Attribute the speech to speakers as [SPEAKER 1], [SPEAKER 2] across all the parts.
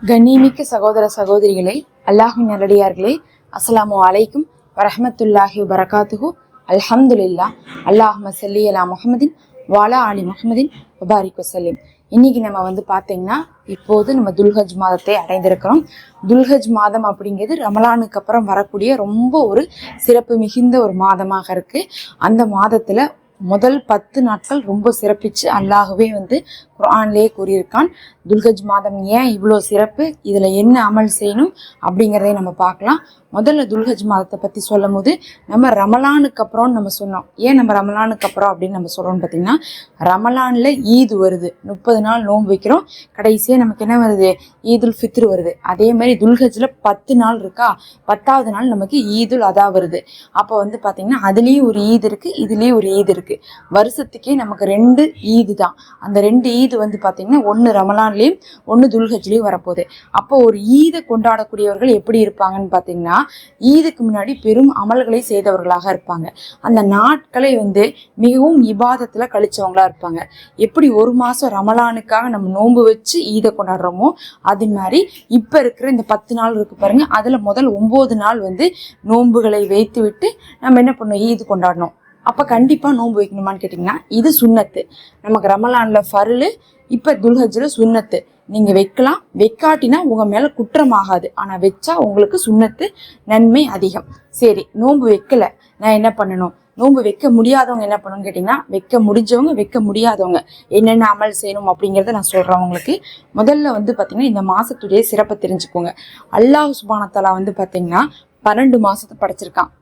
[SPEAKER 1] கண்ணியமிக்க சகோதர சகோதரிகளே, அல்லாஹின் நல்லடியார்களே, அஸ்ஸலாமு அலைக்கும் வரஹ்மத்துல்லாஹி வபரகாத்துஹு. அல்ஹம்துலில்லாஹ். அல்லாஹும்ம ஸல்லி அலா முஹம்மதின் வஅலா ஆலி முஹம்மதின் வபாரிக் வஸல்லிம். இன்னைக்கு நம்ம பார்த்தீங்கன்னா, இப்போது நம்ம துல்ஹஜ் மாதத்தை அடைந்திருக்கிறோம். துல்ஹஜ் மாதம் அப்படிங்கிறது ரமலானுக்கு அப்புறம் வரக்கூடிய ரொம்ப ஒரு சிறப்பு மிகுந்த ஒரு மாதமாக இருக்கு. அந்த மாதத்துல முதல் 10 நாட்கள் ரொம்ப சிறப்பிச்சு அல்லாஹ்வே குர்ஆன்லேயே கூறியிருக்கான். துல்ஹஜ் மாதம் ஏன் இவ்வளோ சிறப்பு, இதில் என்ன அமல் செய்யணும் அப்படிங்கிறதை நம்ம பார்க்கலாம். முதல்ல துல்ஹஜ் மாதத்தை பற்றி சொல்லும் போது நம்ம ரமலானுக்கு அப்புறம்னு நம்ம சொன்னோம். ஏன் நம்ம ரமலானுக்கு அப்புறம் அப்படின்னு நம்ம சொல்கிறோம்னு பார்த்திங்கன்னா, ரமலானில் ஈது வருது, 30 நாள் நோன்பு வைக்கிறோம். கடைசியாக நமக்கு என்ன வருது, ஈதுல் ஃபித்ர் வருது. அதே மாதிரி துல்ஹஜில் 10 நாள் இருக்கா, 10வது நாள் நமக்கு ஈதுல் அதா வருது. அப்போ பார்த்திங்கன்னா அதுலேயும் ஒரு ஈது இருக்குது, இதுலேயும் ஒரு ஈது இருக்குது. வருஷத்துக்கே நமக்கு 2 ஈது தான். அந்த 2 ஈது பார்த்திங்கன்னா ஒன்று ரமலான்லேயும் ஒன்று துல்ஹஜ்லேயும் வரப்போகுது. அப்போ ஒரு ஈதை கொண்டாடக்கூடியவர்கள் எப்படி இருப்பாங்கன்னு பார்த்திங்கன்னா, ஈதுக்கு முன்னாடி பெரும் அமல்களை செய்தவர்களாக இருப்பாங்க. அந்த நாட்களை மிகவும் இபாதத்தில் கழிச்சவங்களா இருப்பாங்க. எப்படி ஒரு மாதம் ரமலானுக்காக நம்ம நோன்பு வச்சு ஈதை கொண்டாடுறோமோ, அது மாதிரி இப்போ இருக்கிற இந்த 10 நாள் இருக்குது பாருங்க, அதில் முதல் 9 நாள் நோன்புகளை வைத்து விட்டு நம்ம என்ன பண்ணோம், ஈது கொண்டாடணும். அப்போ கண்டிப்பாக நோன்பு வைக்கணுமான்னு கேட்டிங்கன்னா, இது சுன்னத்து. நமக்கு ரமலானில் ஃபர்லு, இப்போ துல்ஹஜ்ல சுன்னத்து. நீங்கள் வைக்கலாம், வைக்காட்டினா உங்கள் மேலே குற்றமாகாது. ஆனால் வச்சா உங்களுக்கு சுன்னத்து, நன்மை அதிகம். சரி, நோன்பு வைக்கலை, நான் என்ன பண்ணணும்? நோன்பு வைக்க முடியாதவங்க என்ன பண்ணணும்னு கேட்டிங்கன்னா, வைக்க முடிஞ்சவங்க, வைக்க முடியாதவங்க என்னென்ன அமல் செய்யணும் அப்படிங்கிறத நான் சொல்கிறேன் உங்களுக்கு. முதல்ல பார்த்திங்கன்னா, இந்த மாதத்துடைய சிறப்பை தெரிஞ்சுக்கோங்க. அல்லாஹ் சுப்ஹானஹு வ தஆலா பார்த்திங்கன்னா 12 மாதத்தை படைச்சிருக்கான்.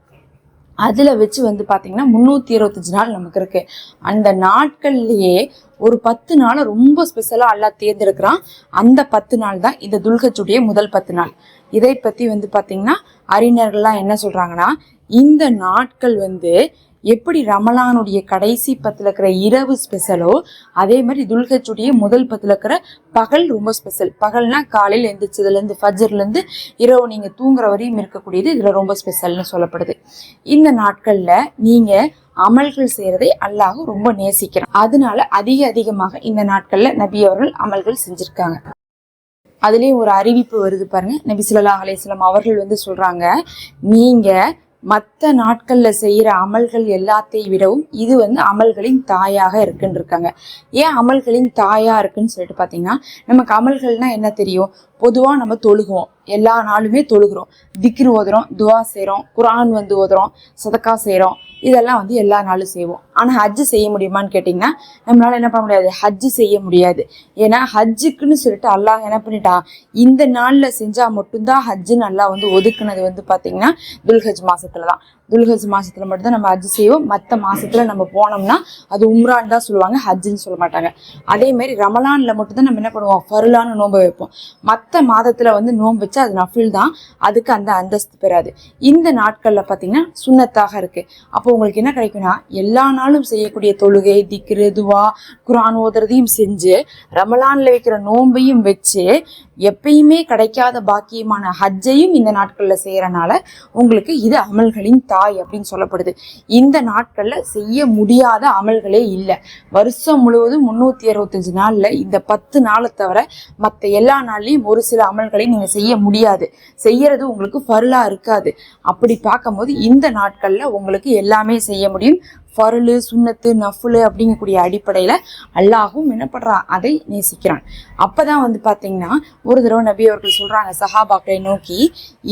[SPEAKER 1] அதில் வச்சு பார்த்திங்கன்னா 365 நாள் நமக்கு இருக்குது. அந்த நாட்கள்லேயே ஒரு 10 நாளை ரொம்ப ஸ்பெஷலாக அல்லாஹ் தேர்ந்தெடுக்கிறான். அந்த 10 நாள் தான் இந்த துல்ஹஜ்ஜுடைய முதல் 10 நாள். இதை பற்றி பார்த்திங்கன்னா அறிஞர்கள்லாம் என்ன சொல்கிறாங்கன்னா, இந்த நாட்கள் எப்படி ரமலானுடைய கடைசி 10ல் இருக்கிற இரவு ஸ்பெஷலோ, அதே மாதிரி துல்ஹஜ்ஜுடைய முதல் 10ல் இருக்கிற பகல் ரொம்ப ஸ்பெஷல். பகல்னா காலையில் எழுந்திரிச்சதுலேருந்து ஃபஜ்ர்லேருந்து இரவு நீங்கள் தூங்குற வரையும் இருக்கக்கூடியது இதில் ரொம்ப ஸ்பெஷல்னு சொல்லப்படுது. இந்த நாட்களில் நீங்கள் அமல்கள் செய்கிறதை அல்லாஹ் ரொம்ப நேசிக்கிறான். அதனால அதிகமாக இந்த நாட்களில் நபி அவர்கள் அமல்கள் செஞ்சுருக்காங்க. அதுலேயும் ஒரு அறிவிப்பு வருது பாருங்க. நபி ஸல்லல்லாஹு அலைஹி வஸல்லம் அவர்கள் சொல்கிறாங்க, நீங்கள் மற்ற நாட்களில் செய்கிற அமல்கள் எல்லாத்தையும் விடவும் இது அமல்களின் தாயாக இருக்குன்னு இருக்காங்க. ஏன் அமல்களின் தாயாக இருக்குன்னு சொல்லிட்டு பார்த்தீங்கன்னா, நமக்கு அமல்கள்னால் என்ன தெரியும்? பொதுவாக நம்ம தொழுகுவோம், எல்லா நாளுமே தொழுகிறோம், திக்ரு ஓதுறோம், துவா செய்கிறோம், குர்ஆன் ஓதுறோம், சதக்கா செய்கிறோம், இதெல்லாம் எல்லா நாளும் செய்வோம். ஆனால் ஹஜ்ஜு செய்ய முடியுமான்னு கேட்டிங்கன்னா, நம்மளால் என்ன பண்ண முடியாது, ஹஜ்ஜு செய்ய முடியாது. ஏன்னா ஹஜ்ஜுக்குன்னு சொல்லிட்டு அல்லாஹ் என்ன பண்ணிட்டான், இந்த நாளில் செஞ்சால் மட்டும்தான் ஹஜ்ஜுன்னு அல்லாஹ் ஒதுக்குனது பார்த்திங்கன்னா துல்ஹஜ் மாதத்துல தான். துல்ஹஜ் மாதத்தில் மட்டும்தான் நம்ம ஹஜ்ஜு செய்வோம். மற்ற மாதத்தில் நம்ம போனோம்னா அது உம்ரான்னு தான் சொல்லுவாங்க, ஹஜ்ஜுன்னு சொல்ல மாட்டாங்க. அதேமாரி ரமலானில் மட்டும்தான் நம்ம என்ன பண்ணுவோம், ஃபர்லான்னு நோன்பு வைப்போம். மற்ற மாதத்தில் நோன்பு வச்சா அது நஃபில் தான், அதுக்கு அந்த அந்தஸ்து பெறாது. இந்த நாட்களில் பார்த்திங்கன்னா சுன்னத்தாக இருக்குது. அப்போ உங்களுக்கு என்ன கிடைக்குன்னா, எல்லா நாளும் செய்யக்கூடிய தொழுகை, திக்ரு, துவா, குர்ஆன் ஓதுறதையும் செஞ்சு ரமலானில் வைக்கிற நோன்பையும் வச்சு எப்பயுமே கிடைக்காத பாக்கியமான ஹஜ்ஜையும் இந்த நாட்களில் செய்கிறனால உங்களுக்கு இது அமல்களின் தாய் அப்படின்னு சொல்லப்படுது. இந்த நாட்களில் செய்ய முடியாத அமல்களே இல்லை. வருஷம் முழுவதும் 365 நாளில் இந்த 10 நாளை தவிர மற்ற எல்லா நாள்லையும் ஒரு சில அமல்களை நீங்கள் செய்ய முடியாது. செய்யறது உங்களுக்கு ஃபர்லாக இருக்காது. அப்படி பார்க்கும்போது இந்த நாட்களில் உங்களுக்கு எல்லாமே செய்ய முடியும். ஃபர்லு, சுன்னத்து, நஃபுலு அப்படிங்கக்கூடிய அடிப்படையில் அல்லாஹும் என்ன பண்ணுறான், அதை நேசிக்கிறான். அப்போ தான் பார்த்தீங்கன்னா ஒரு தடவை நபி அவர்கள் சொல்கிறாங்க சஹாபாக்களை நோக்கி,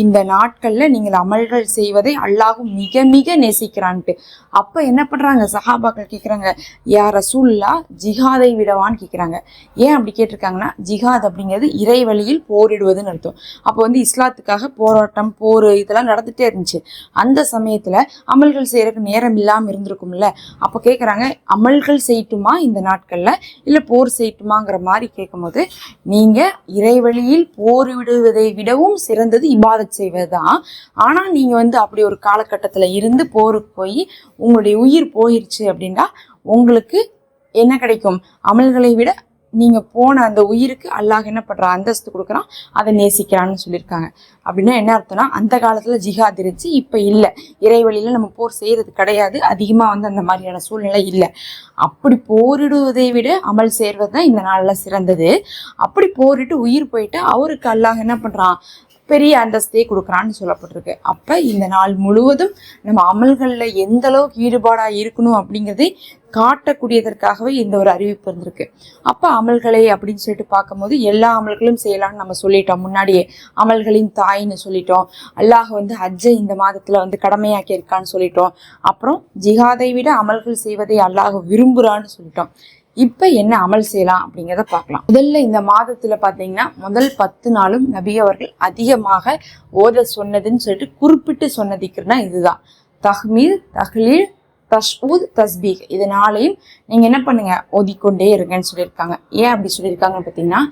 [SPEAKER 1] இந்த நாட்களில் நீங்கள் அமல்கள் செய்வதை அல்லாஹும் மிக மிக நேசிக்கிறான்ட்டு. அப்போ என்ன பண்ணுறாங்க சஹாபாக்கள் கேட்குறாங்க, யா ரசூலுல்லாஹ் ஜிஹாதை விடவான்னு கேட்குறாங்க. ஏன் அப்படி கேட்டிருக்காங்கன்னா, ஜிஹாத் அப்படிங்கிறது இறை வழியில் போரிடுவதுன்னு அர்த்தம். அப்போ இஸ்லாத்துக்காக போராட்டம், போர் இதெல்லாம் நடந்துகிட்டே இருந்துச்சு. அந்த சமயத்தில் அமல்கள் செய்கிறதுக்கு நேரம் இல்லாமல் இருந்திருக்கும். அப்போ கேட்குறாங்க, அமல்கள் செய்யட்டுமா இந்த நாட்களில், இல்லை போர் செய்யட்டுமாங்கிற மாதிரி கேட்கும்போது, நீங்கள் இறைவழியில் போர் விடுவதை விடவும் சிறந்தது இபாதத் செய்வது தான். ஆனால் நீங்கள் அப்படி ஒரு காலகட்டத்தில் இருந்து போருக்கு போய் உங்களுடைய உயிர் போயிடுச்சு அப்படின்னா உங்களுக்கு என்ன கிடைக்கும், அமல்களை விட நீங்கள் போன அந்த உயிருக்கு அல்லாஹ் என்ன பண்ணுறான், அந்தஸ்து கொடுக்குறான், அதை நேசிக்கிறான்னு சொல்லியிருக்காங்க. அப்படின்னா என்ன அர்த்தம்னா, அந்த காலத்தில் ஜிஹாத் இருந்துச்சு, இப்போ இல்லை. இறைவழியில் நம்ம போர் செய்கிறது கிடையாது, அதிகமாக வந்து அந்த மாதிரியான சூழ்நிலை இல்லை. அப்படி போரிடுவதை விட அமல் செய்வது தான் இந்த நாளில் சிறந்தது. அப்படி போரிட்டு உயிர் போயிட்டு அவருக்கு அல்லாஹ் என்ன பண்ணுறான், பெரிய அந்தஸ்தே கொடுக்குறான்னு சொல்லப்பட்டிருக்கு. அப்போ இந்த நாள் முழுவதும் நம்ம அமல்களில் எந்த அளவுக்கு ஈடுபாடாக இருக்கணும் அப்படிங்கிறதை காட்டக்கூடியதற்காகவே இந்த ஒரு அறிவிப்பு இருந்திருக்கு. அப்போ அமல்களை அப்படின்னு சொல்லிட்டு பார்க்கும்போது எல்லா அமல்களும் செய்யலாம்னு நம்ம சொல்லிட்டோம். முன்னாடியே அமல்களின் தாயின்னு சொல்லிட்டோம். அல்லாஹ் வந்து ஹஜ்ஜை இந்த மாதத்தில் வந்து கடமையாக்கி இருக்கான்னு சொல்லிட்டோம். அப்புறம் ஜிஹாதை விட அமல்கள் செய்வதை அல்லாஹ் விரும்புகிறான்னு சொல்லிட்டோம். இப்போ என்ன அமல் செய்யலாம் அப்படிங்கிறத பார்க்கலாம். முதல்ல இந்த மாதத்தில் பார்த்தீங்கன்னா முதல் 10 நாளும் நபி அவர்கள் அதிகமாக ஓத சொன்னதுன்னு சொல்லிட்டு குறிப்பிட்டு சொன்னதுக்குன்னா இதுதான். தஹ்மீத், தஹ்லீல், தஷ்ஊத், தஸ்பீக், இது நாளையும் நீங்கள் என்ன பண்ணுங்க, ஓதிக்கொண்டே இருங்கன்னு சொல்லியிருக்காங்க. ஏன் அப்படி சொல்லியிருக்காங்கன்னு பார்த்தீங்கன்னா,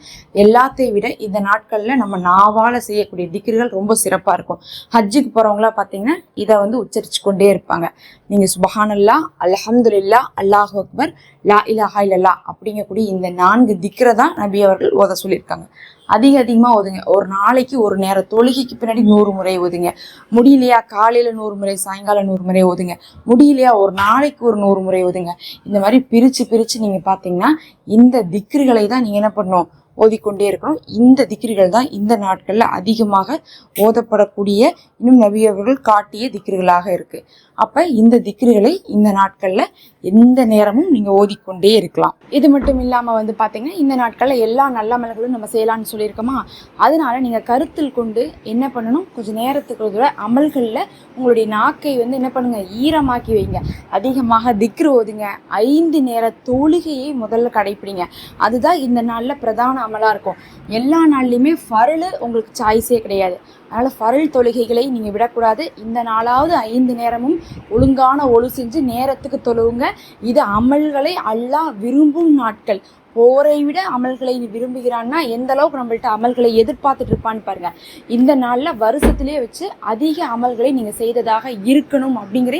[SPEAKER 1] எல்லாத்தையும் விட இந்த நாட்களில் நம்ம நாவால் செய்யக்கூடிய திக்ர்கள் ரொம்ப சிறப்பாக இருக்கும். ஹஜ்ஜுக்கு போகிறவங்களாம் பார்த்தீங்கன்னா இதை வந்து உச்சரித்து கொண்டே இருப்பாங்க. நீங்கள் சுபஹானல்லாஹ், அல்ஹம்துலில்லாஹ், அல்லாஹு அக்பர், லா இலாஹா இல்லல்லாஹ் அப்படிங்கக்கூடிய இந்த 4 திக்ரை தான் நபி அவர்கள் ஓத சொல்லியிருக்காங்க. அதிகமாக ஓதுங்க. ஒரு நாளைக்கு ஒரு நேரம் தொழுகைக்கு பின்னாடி 100 முறை ஓதுங்க. முடியலையா காலையில் 100 முறை, சாயங்காலம் 100 முறை ஓதுங்க. முடியலையா ஒரு நாளைக்கு ஒரு 100 முறை ஓதுங்க. இந்த மாதிரி பிரித்து நீங்கள் பார்த்தீங்கன்னா இந்த திக்ருகளை தான் நீங்கள் என்ன பண்ணணும், ஓதிக்கொண்டே இருக்கணும். இந்த திக்ருகள் தான் இந்த நாட்களில் அதிகமாக ஓதப்படக்கூடிய, இன்னும் நபி அவர்கள் காட்டிய திக்ருகளாக இருக்குது. அப்போ இந்த திக்ருகளை இந்த நாட்களில் எந்த நேரமும் நீங்கள் ஓதிக்கொண்டே இருக்கலாம். இது மட்டும் இல்லாமல் வந்து பார்த்தீங்கன்னா இந்த நாட்களில் எல்லா நல்ல அமல்களும் நம்ம செய்யலாம்னு சொல்லியிருக்கோமா, அதனால நீங்கள் கருத்தில் கொண்டு என்ன பண்ணணும், கொஞ்சம் நேரத்துக்கு ஒரு அமல்களில் உங்களுடைய நாக்கை வந்து என்ன பண்ணுங்கள், ஈரமாக்கி வைங்க. அதிகமாக திக்ரு ஓதுங்க. 5 நேர தொழுகையை முதல்ல கடைப்பிடிங்க. அதுதான் இந்த நாளில் பிரதான அமலாக இருக்கும். எல்லா நாள்லையுமே ஃபர்லு உங்களுக்கு சாய்ஸே கிடையாது. அதனால் ஃபர்ல் தொழுகைகளை நீங்கள் விடக்கூடாது. இந்த நாளாவது 5 நேரமும் ஒழுங்கான ஒழு செஞ்சு நேரத்துக்கு தொழுவுங்க. இது அமல்களை அல்லாஹ் விரும்பும் நாட்கள். போரை விட அமல்களை விரும்புகிறான்னா எந்த அளவுக்கு நம்மள்ட்ட அமல்களை எதிர்பார்த்துட்டு இருப்பான்னு பாருங்க. இந்த நாளில் வருஷத்துலேயே வச்சு அதிக அமல்களை நீங்கள் செய்ததாக இருக்கணும் அப்படிங்கிற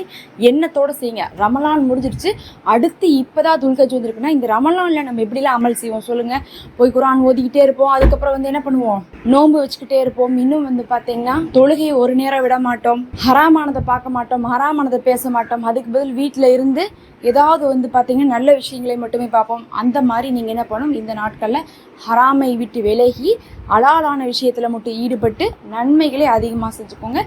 [SPEAKER 1] எண்ணத்தோடு செய்யுங்க. ரமலான் முடிஞ்சிருச்சு, அடுத்து இப்போதான் துல்கஜ் வந்துருக்குன்னா இந்த ரமலானில் நம்ம எப்படிலாம் அமல் செய்வோம் சொல்லுங்கள். போய் குரான் ஓதிக்கிட்டே இருப்போம், அதுக்கப்புறம் வந்து என்ன பண்ணுவோம், நோன்பு வச்சுக்கிட்டே இருப்போம். இன்னும் வந்து பார்த்தீங்கன்னா தொழுகையை ஒரு நேரம் விட மாட்டோம், ஹராமானதை பார்க்க மாட்டோம், ஹராமானதை பேச மாட்டோம். அதுக்கு பதில் வீட்டில் இருந்து ஏதாவது வந்து பார்த்தீங்கன்னா நல்ல விஷயங்களை மட்டுமே பார்ப்போம். அந்த மாதிரி நீங்கள் என்ன பண்ணணும், இந்த நாட்களில் ஹராமை விட்டு விலகி அலாலான விஷயத்தில் மட்டும் ஈடுபட்டு நன்மைகளை அதிகமாக செஞ்சுக்கோங்க.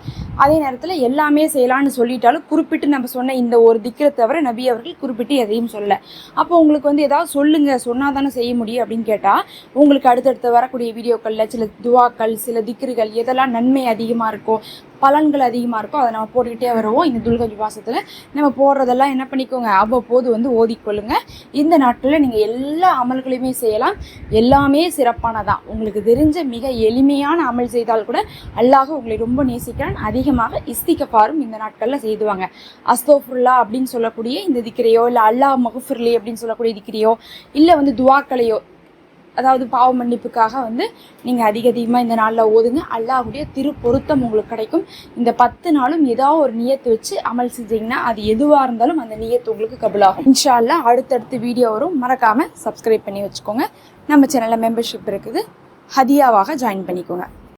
[SPEAKER 1] அதே நேரத்தில் எல்லாமே செய்யலான்னு சொல்லிட்டாலும் குறிப்பிட்டு நம்ம சொன்ன இந்த ஒரு திக்ரை தவிர நபி அவர்கள் குறிப்பிட்டு எதையும் சொல்லலை. அப்போ உங்களுக்கு வந்து ஏதாவது சொல்லுங்கள், சொன்னால் தானே செய்ய முடியும் அப்படின்னு கேட்டால், உங்களுக்கு அடுத்தடுத்து வரக்கூடிய வீடியோக்களில் சில துவாக்கள், சில திக்ருகள் எதெல்லாம் நன்மை அதிகமாக இருக்கோ, பலன்கள் அதிகமாக இருக்கோ அதை நம்ம போட்டுக்கிட்டே வருவோம். இந்த துல்கஜ் மாதத்தில் நம்ம போடுறதெல்லாம் என்ன பண்ணிக்கோங்க, அவ்வப்போது வந்து ஓதிக்கொள்ளுங்க. இந்த நாட்களில் நீங்கள் எல்லா அமல்களையுமே செய்யலாம். எல்லாமே சிறப்பானதான். உங்களுக்கு தெரிஞ்ச மிக எளிமையான அமல் செய்தால் கூட அல்லாஹ் உங்களை ரொம்ப நேசிக்கிறான். அதிகமாக இஸ்திகஃபாரும் இந்த நாட்களில் செய்துவாங்க. அஸ்தோஃபுல்லா அப்படின்னு சொல்லக்கூடிய இந்த திக்ரையோ, இல்லை அல்லாஹ் மகுஃபிர்லி அப்படின்னு சொல்லக்கூடிய திக்ரையோ, இல்லை வந்து துவாக்களையோ, அதாவது பாவ மன்னிப்புக்காக வந்து நீங்கள் அதிகமாக இந்த நாளில் ஓதுங்க. அல்லாஹ்வுடைய திரு பொருத்தம் உங்களுக்கு கிடைக்கும். இந்த 10 நாளும் ஏதாவது ஒரு நியத்து வச்சு அமல் செஞ்சீங்கன்னா அது எதுவாக இருந்தாலும் அந்த நியத்து உங்களுக்கு கபுலாகும். இன்ஷா அல்லாஹ் அடுத்தடுத்து வீடியோ வரும். மறக்காமல் சப்ஸ்கிரைப் பண்ணி வச்சுக்கோங்க. நம்ம சேனலில் மெம்பர்ஷிப் இருக்குது, ஹதியாவாக ஜாயின் பண்ணிக்கோங்க.